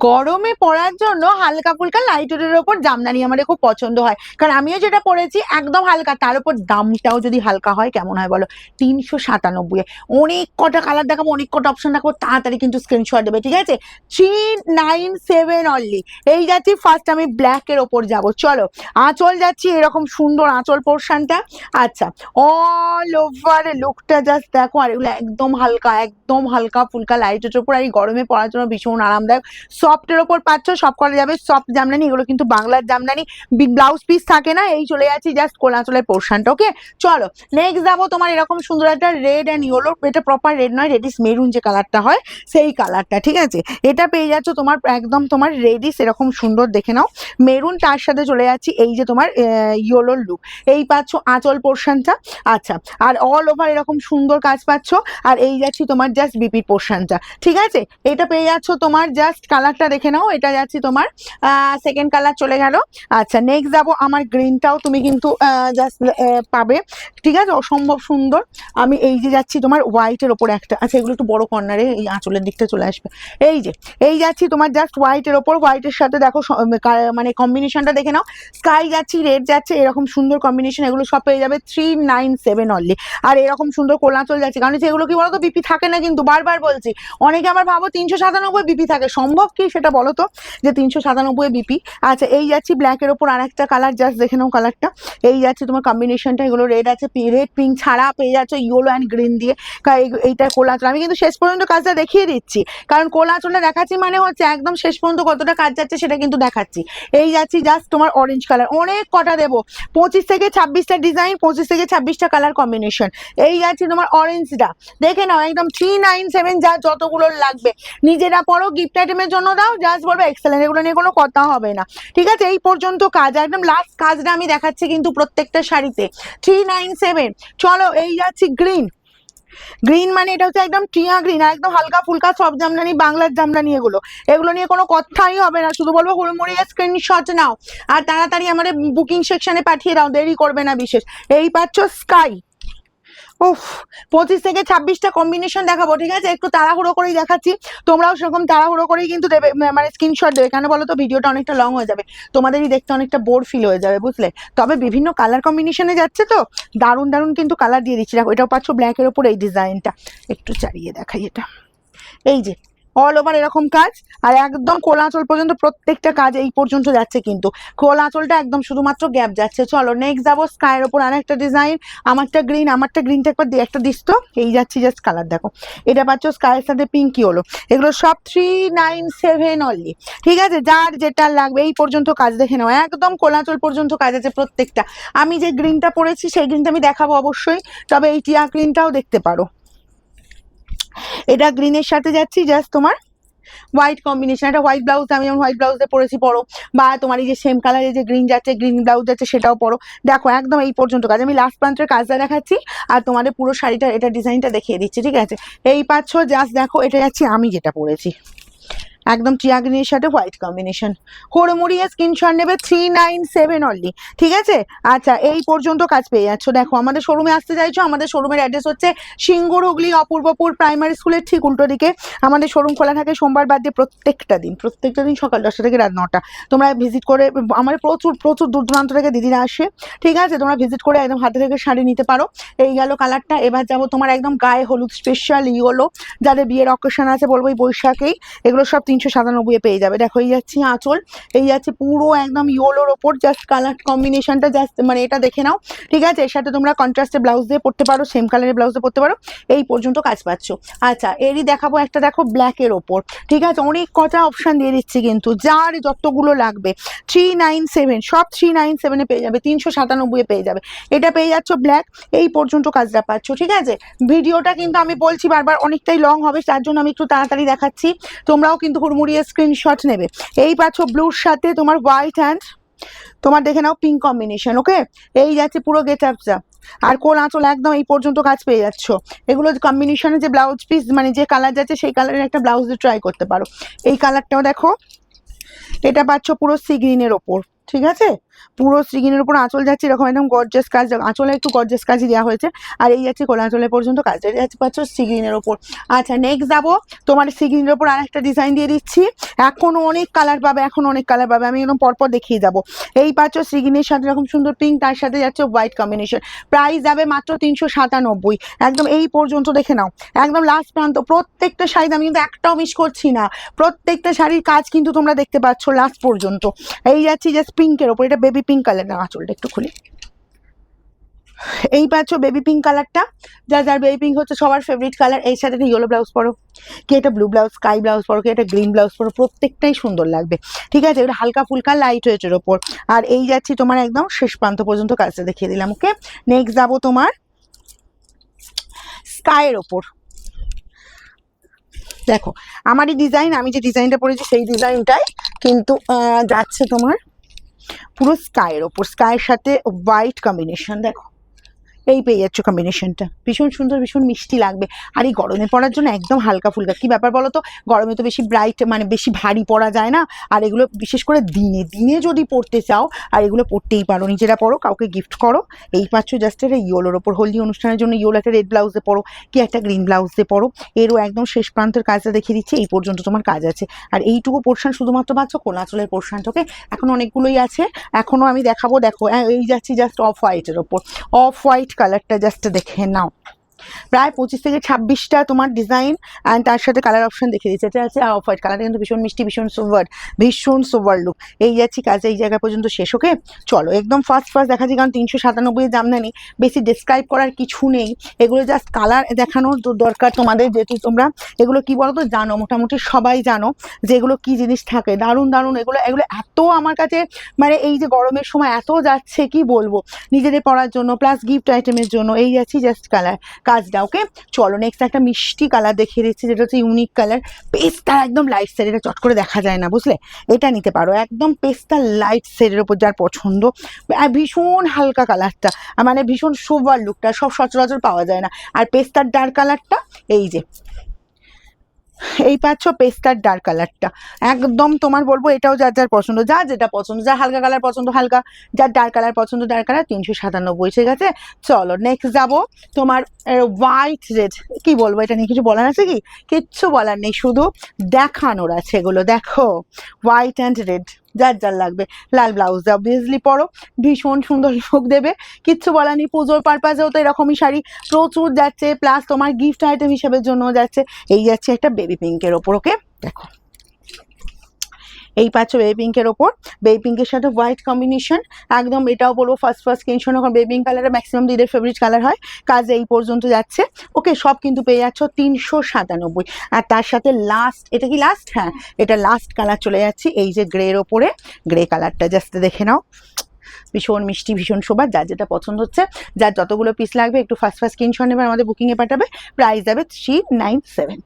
গরমে পরার জন্য হালকা ফুলকা লাইট ওয়েটের ওপর জামদানি আমাদের খুব পছন্দ হয়, কারণ আমিও যেটা পরেছি একদম হালকা, তার উপর দামটাও যদি হালকা হয় কেমন হয় বলো? 397। অনেক কটা কালার দেখাবো, অনেক কটা অপশন দেখাবো, তাড়াতাড়ি কিন্তু স্ক্রিনশট দেবে, ঠিক আছে? 397 অনলি। এই যাচ্ছি ফার্স্ট আমি ব্ল্যাক এর ওপর যাব, চলো। আঁচল যাচ্ছি এরকম সুন্দর আঁচল পোর্শনটা। আচ্ছা, অল ওভার লুকটা জাস্ট দেখো, আর এগুলো একদম হালকা ফুলকা লাইট ওয়েটের ওপর, আর এই গরমে পরার জন্য ভীষণ আরামদায়ক। সফটের ওপর পাচ্ছ, সব করা যাবে, সফট জামদানি, এগুলো কিন্তু বাংলার জামদানি, ব্লাউজ পিস থাকে না। এই চলে যাচ্ছি জাস্ট কোলাচলের পোর্শনটা, ওকে? চলো নেক্সট যাবো তোমার এরকম সুন্দর একটা রেড অ্যান্ড ইয়েলো, এটা প্রপার রেড নয়, রেডিস মেরুন যে কালারটা হয় সেই কালারটা, ঠিক আছে? এটা পেয়ে যাচ্ছ তোমার একদম তোমার রেডিস এরকম সুন্দর, দেখে নাও মেরুন, তার সাথে চলে যাচ্ছি এই যে তোমার ইয়েলোর লুক, এই পাচ্ছ আঁচল পোর্শনটা। আচ্ছা, আর অল ওভার এরকম সুন্দর কাজ পাচ্ছ, আর এই যাচ্ছি তোমার জাস্ট বিপির পোর্শনটা, ঠিক আছে? এটা পেয়ে যাচ্ছ তোমার জাস্ট কালারটা দেখে নাও, এটা যাচ্ছি তোমার সেকেন্ড কালার চলে গেল। আচ্ছা, নেক্সট যাবো আমার গ্রিনটাও তুমি কিন্তু জাস্ট পাবে, ঠিক আছে? অসম্ভব সুন্দর। আমি এই যে যাচ্ছি তোমার হোয়াইটের ওপর একটা, আচ্ছা এগুলো একটু বড় কর্নারে, এই আঁচলের দিকটা চলে আসবে। এই যে এই যাচ্ছি তোমার জাস্ট হোয়াইটের ওপর, হোয়াইটের সাথে দেখো মানে কম্বিনেশনটা দেখে নাও, স্কাই যাচ্ছি, রেড যাচ্ছে, এরকম সুন্দর কম্বিনেশন, এগুলো সব পেয়ে যাবে 397 অনলি। আর এরকম সুন্দর কোলাচল যাচ্ছে, কারণ যেগুলো কি বলতো বিপি থাকে না, কিন্তু বারবার বলছি, অনেকে আবার ভাবো 397 বিপি থাকে, সম্ভব কি সেটা বলো তো, যে 397 বিপি? আচ্ছা, এই যাচ্ছি ব্ল্যাকের ওপর আর একটা কালার, জাস্ট দেখে নাও কালারটা, এই যাচ্ছে তোমার কম্বিনেশনটা, এগুলো রেড আছে, রেড পিঙ্ক ছাড়া পেয়ে যাচ্ছে ইয়েলো অ্যান্ড গ্রিন দিয়ে। এইটা কোলাচল, আমি কিন্তু শেষ পর্যন্ত কাজটা দেখিয়ে দিচ্ছি, কারণ কোলাচলটা দেখাচ্ছি মানে হচ্ছে একদম শেষ পর্যন্ত কতটা কাজ যাচ্ছে সেটা কিন্তু দেখাচ্ছি। এই যাচ্ছি জাস্ট তোমার অরেঞ্জ কালার, অনেক কটা দেবো, 25 থেকে 26টা ডিজাইন, 25 থেকে 26টা কালার কম্বিনেশন। এই যাচ্ছি তোমার অরেঞ্জটা, দেখে নাও একদম 397, যা যতগুলো লাগবে নিজেরা পরো, গিফট আইটেমের জন্য দাও, জাস্ট বলবে এক্সেলেন্ট, এগুলো নিয়ে কোনো কথা হবে না, ঠিক আছে? এই পর্যন্ত কাজ, একদম লাস্ট কাজটা আমি দেখাচ্ছি কিন্তু প্রত্যেকটা শাড়িতে 397। চলো, এই যাচ্ছি গ্রিন, গ্রিন মানে এটা হচ্ছে একদম টিয়া গ্রিন, আর একদম হালকা ফুলকা সব জামদানি, বাংলার জামদানি, এগুলো নিয়ে কোনো কথাই হবে না, শুধু বলবো হুড়মুড়িয়ে স্ক্রিনশট নাও আর তাড়াতাড়ি আমাদের বুকিং সেকশনে পাঠিয়ে দাও, দেরি করবে না বিশেষ। এই পাচ্ছ স্কাই, উফ, 25 থেকে 26টা কম্বিনেশন দেখাবো, ঠিক আছে? একটু তাড়াহুড়ো করেই দেখাচ্ছি, তোমরাও সেরকম তাড়াহুড়ো করেই কিন্তু দেবে, মানে স্ক্রিনশট দেবে, কেন বলো তো? ভিডিওটা অনেকটা লং হয়ে যাবে, তোমাদেরই দেখতে অনেকটা বোর ফিল হয়ে যাবে, বুঝলে? তবে বিভিন্ন কালার কম্বিনেশনে যাচ্ছে তো, দারুণ দারুণ কিন্তু কালার দিয়ে দিচ্ছি। দেখো, এটাও পাচ্ছ ব্ল্যাকের ওপর, এই ডিজাইনটা একটু চালিয়ে দেখাই, এটা এই যে অল ওভার এরকম কাজ, আর একদম কোলাচল পর্যন্ত প্রত্যেকটা কাজ এই পর্যন্ত যাচ্ছে, কিন্তু কোলাচলটা একদম শুধুমাত্র গ্যাপ যাচ্ছে। চলো নেক্সট যাবো স্কাইয়ের ওপর আর একটা ডিজাইন, আমারটা গ্রিনটা একবার একটা দিস তো, এই যাচ্ছি জাস্ট কালার দেখো, এটা পাচ্ছ স্কাইয়ের সাথে পিঙ্কি হলো, এগুলো সব 397 অনলি, ঠিক আছে? যার যেটা লাগবে এই পর্যন্ত কাজ দেখে নাও, একদম কোলাচল পর্যন্ত কাজ আছে প্রত্যেকটা। আমি যে গ্রিনটা পরেছি সেই গ্রিনটা আমি দেখাবো অবশ্যই, তবে এই টিয়া গ্রিনটাও দেখতে পারো, এটা গ্রিনের সাথে যাচ্ছি জাস্ট তোমার হোয়াইট কম্বিনেশন, একটা হোয়াইট ব্লাউজ, আমি যেমন হোয়াইট ব্লাউজে পরেছি পরো, বা তোমার এই যে সেম কালারের যে গ্রিন যাচ্ছে, গ্রিন ব্লাউজ যাচ্ছে, সেটাও পরো। দেখো একদম এই পর্যন্ত কাজ, আমি লাস্ট প্রান্তের কাজটা দেখাচ্ছি আর তোমাদের পুরো শাড়িটা এটা ডিজাইনটা দেখিয়ে দিচ্ছি, ঠিক আছে? এই পাচ্ছ জাস্ট দেখো, এটা যাচ্ছি আমি যেটা পরেছি, একদম টিয়া গ্রিনের সাথে হোয়াইট কম্বিনেশন, হুড়মুড়িয়ে স্ক্রিনশট নেবে 397 অনলি, ঠিক আছে? আচ্ছা, এই পর্যন্ত কাজ পেয়ে যাচ্ছ। দেখো, আমাদের শোরুমে আসতে চাইছো, আমাদের শোরুমের অ্যাড্রেস হচ্ছে সিঙ্গুর, হুগলি, অপূর্বপুর প্রাইমারি স্কুলের ঠিক উল্টো দিকে। আমাদের শোরুম খোলা থাকে সোমবার বাদ দিয়ে প্রত্যেকটা দিন সকাল 10টা থেকে রাত 9টা। তোমরা ভিজিট করে, আমাদের প্রচুর প্রচুর দূর দূরান্ত থেকে দিদিরা আসে, ঠিক আছে? তোমরা ভিজিট করে একদম হাতে থেকে শাড়ি নিতে পারো। এই গেল কালারটা। এবার যাবো তোমার একদম গায়ে হলুদ স্পেশাল ইয়েলো, যাদের বিয়ের অকেশন আছে বলবো এই বৈশাখেই, এগুলো সব 397 পেয়ে যাবে। দেখো, এই যাচ্ছি আঁচল, এই যাচ্ছে পুরো একদম ইয়েলোর ওপর, জাস্ট কালার কম্বিনেশনটা জাস্ট মানে এটা দেখে নাও, ঠিক আছে? এর সাথে তোমরা কন্ট্রাস্টে ব্লাউজ দিয়ে পড়তে পারো, সেম কালারের ব্লাউজ দিয়ে পড়তে পারো, এই পর্যন্ত কাজ পাচ্ছ। আচ্ছা, এরই দেখাবো একটা, দেখো ব্ল্যাকের ওপর, ঠিক আছে? অনেক কটা অপশন দিয়ে দিচ্ছি কিন্তু, যার যতগুলো লাগবে 397, সব 397 পেয়ে যাবে, 397 পেয়ে যাবে। এটা পেয়ে যাচ্ছ ব্ল্যাক, এই পর্যন্ত কাজটা পাচ্ছ, ঠিক আছে? ভিডিওটা কিন্তু আমি বলছি বারবার অনেকটাই লং হবে, তার জন্য আমি একটু তাড়াতাড়ি দেখাচ্ছি, তোমরাও কিন্তু হুড়মুড়িয়ে স্ক্রিনশট নেবে। এই পাচ্ছ ব্লুর সাথে তোমার হোয়াইট অ্যান্ড তোমার দেখে নাও পিঙ্ক কম্বিনেশন, ওকে? এই যাচ্ছে পুরো গেট আপটা, আর কোল আঁচল একদম এই পর্যন্ত কাজ পেয়ে যাচ্ছ। এগুলো কম্বিনেশনে যে ব্লাউজ পিস মানে যে কালার যাচ্ছে সেই কালারের একটা ব্লাউজ ট্রাই করতে পারো। এই কালারটাও দেখো, এটা পাচ্ছ পুরো সি গ্রিনের ওপর, ঠিক আছে? পুরো শ্রীগিনের উপর আঁচল যাচ্ছে এরকম একদম গর্জাস কাজ, আঁচলে একটু গর্জাস কাজই দেওয়া হয়েছে, আর এই যাচ্ছে কোলা আঁচলের পর্যন্ত কাজ, এটা যাচ্ছে পাচ্ছ শ্রীগিনের ওপর। আচ্ছা নেক্সট যাবো তোমার শ্রীগিনের ওপর আর একটা ডিজাইন দিয়ে দিচ্ছি, এখনো অনেক কালার পাবে, এখনো অনেক কালার পাবে, আমি একদম পরপর দেখিয়ে যাবো। এই পাচ্ছ শ্রীগিনের সাথে এরকম সুন্দর পিঙ্ক, তার সাথে যাচ্ছে হোয়াইট কম্বিনেশন, প্রাইস যাবে মাত্র 397। একদম এই পর্যন্ত দেখে নাও, একদম লাস্ট প্রান্ত, প্রত্যেকটা শাড়ি আমি কিন্তু একটাও মিস করছি না, প্রত্যেকটা শাড়ির কাজ কিন্তু তোমরা দেখতে পাচ্ছ লাস্ট পর্যন্ত। এই যাচ্ছি জাস্ট পিঙ্কের ওপর, এটা বেবি পিঙ্ক কালার, না আঁচলটা একটু খুলি, এই পাচ্ছ বেবি পিঙ্ক কালারটা, যার বেবি পিঙ্ক হচ্ছে সবার ফেভারিট কালার, এই সাথে একটা ইয়েলো ব্লাউজ পরো, কি একটা ব্লু ব্লাউজ, স্কাই ব্লাউজ পরো, কি একটা গ্রিন ব্লাউজ পরো, প্রত্যেকটাই সুন্দর লাগবে, ঠিক আছে, এটা হালকা ফুলকা লাইট ওয়েটের ওপর। আর এই যাচ্ছি তোমার একদম শেষ প্রান্ত পর্যন্ত কাজটা দেখিয়ে দিলাম। ওকে নেক্সট যাবো তোমার স্কাইয়ের ওপর। দেখো আমার এই ডিজাইন, আমি যে ডিজাইনটা পরেছি সেই ডিজাইনটাই কিন্তু যাচ্ছে তোমার পুরো স্কাইয়ের ওপর, স্কাইয়ের সাথে হোয়াইট কম্বিনেশন, দেখো এই পেয়ে যাচ্ছ কম্বিনেশনটা, ভীষণ সুন্দর, ভীষণ মিষ্টি লাগবে। আর এই গরমে পরার জন্য একদম হালকা ফুলকা, কি ব্যাপার বলো তো, গরমে তো বেশি ব্রাইট মানে বেশি ভারী পরা যায় না, আর এগুলো বিশেষ করে দিনে দিনে যদি পড়তে চাও, আর এগুলো পড়তেই পারো, নিজেরা পরো, কাউকে গিফট করো। এই পাচ্ছ জাস্ট এটা ইয়োলোর ওপর, হলদি অনুষ্ঠানের জন্য ইয়োলো একটা রেড ব্লাউজে পরো, কি একটা গ্রিন ব্লাউজে পরো, এরও একদম শেষ প্রান্তের কাজটা দেখিয়ে দিচ্ছি, এই পর্যন্ত তোমার কাজ আছে। আর এইটুকু পোর্শন শুধুমাত্র পাচ্ছ কোলাচলের পোর্শনটাকে, এখন অনেকগুলোই আছে, এখনো আমি দেখাবো। দেখো এই যাচ্ছি জাস্ট অফ হোয়াইটের ওপর, অফ হোয়াইট কালারটা জাস্ট দেখে নাও, প্রায় 25 থেকে 26টা তোমার ডিজাইন অ্যান্ড তার সাথে কালার অপশন দেখে দিচ্ছে, এটা আছে অফ হোয়াইট কালারটা, কিন্তু ভীষণ মিষ্টি, ভীষণ সোভার, ভীষণ সোভার লুক। এই যাচ্ছি কাজে এই জায়গা পর্যন্ত শেষ। ওকে চলো একদম ফার্স্ট দেখাচ্ছি, কারণ 397 জামদানি, বেশি ডিসক্রাইব করার কিছু নেই, এগুলো জাস্ট কালার দেখানোর দরকার তোমাদের, যেহেতু তোমরা এগুলো কি বলো তো জানো, মোটামুটি সবাই জানো যে এগুলো কি জিনিস থাকে, দারুণ দারুণ এগুলো, এগুলো এত আমার কাছে মানে এই যে গরমের সময় এত যাচ্ছে কি বলবো, নিজেদের পড়ার জন্য প্লাস গিফট আইটেমের জন্য। এই যাচ্ছি জাস্ট কালার কাজটা। ওকে চলো নেক্সট একটা মিষ্টি কালার দেখিয়ে দিচ্ছি, যেটা হচ্ছে ইউনিক কালার, পেস্তা একদম লাইট শেড, এটা চট করে দেখা যায় না বুঝলে, এটা নিতে পারো, একদম পেস্তা লাইট শেডের উপর যার পছন্দ, ভীষণ হালকা কালারটা, মানে ভীষণ সোভার লুকটা, সব সচরাচর পাওয়া যায় না। আর পেস্তার ডার্ক কালারটা এই যে, এই পাচ্ছ পেস্তার ডার্ক কালারটা, একদম তোমার বলবো এটাও যার যার পছন্দ, যার যেটা পছন্দ, যার হালকা কালার পছন্দ হালকা, যার ডার্ক কালার পছন্দ ডার্ক কালার, 397। ঠিক আছে চলো নেক্সট যাবো তোমার হোয়াইট রেড, কি বলবো এটা নিয়ে কিছু বলার আছে কি, কিচ্ছু বলার নেই, শুধু দেখানোর আছে এগুলো, দেখো হোয়াইট অ্যান্ড রেড, যার যার লাগবে লাল ব্লাউজ অবভিয়াসলি পরো, ভীষণ সুন্দর লুক দেবে, কিচ্ছু বলার নেই। পুজোর পারপাসেও তো এরকমই শাড়ি প্রচুর যাচ্ছে, প্লাস তোমার গিফট আইটেম হিসেবের জন্য যাচ্ছে। এই যাচ্ছে একটা বেবি পিঙ্কের ওপর। ওকে দেখো এই পাচ্ছ বেবি পিঙ্কের ওপর, বেবি পিঙ্কের সাথে হোয়াইট কম্বিনেশন, একদম এটাও বলবো ফার্স্ট কিনশন, কারণ বেবি পিঙ্ক কালারটা ম্যাক্সিমাম দিদের ফেভারিট কালার হয়, কাজ এই পর্যন্ত যাচ্ছে। ওকে সব কিন্তু পেয়ে যাচ্ছ 397। আর তার সাথে লাস্ট, এটা কি লাস্ট, হ্যাঁ এটা লাস্ট কালার চলে যাচ্ছে, এই যে গ্রের ওপরে, গ্রে কালারটা জাস্ট দেখে নাও, ভীষণ মিষ্টি, ভীষণ শোভা, যার যেটা পছন্দ হচ্ছে, যার যতগুলো পিস লাগবে একটু ফার্স্ট স্ক্রিনশট নেবে, আমাদের বুকিংয়ে পাঠাবে, প্রাইস যাবে 397।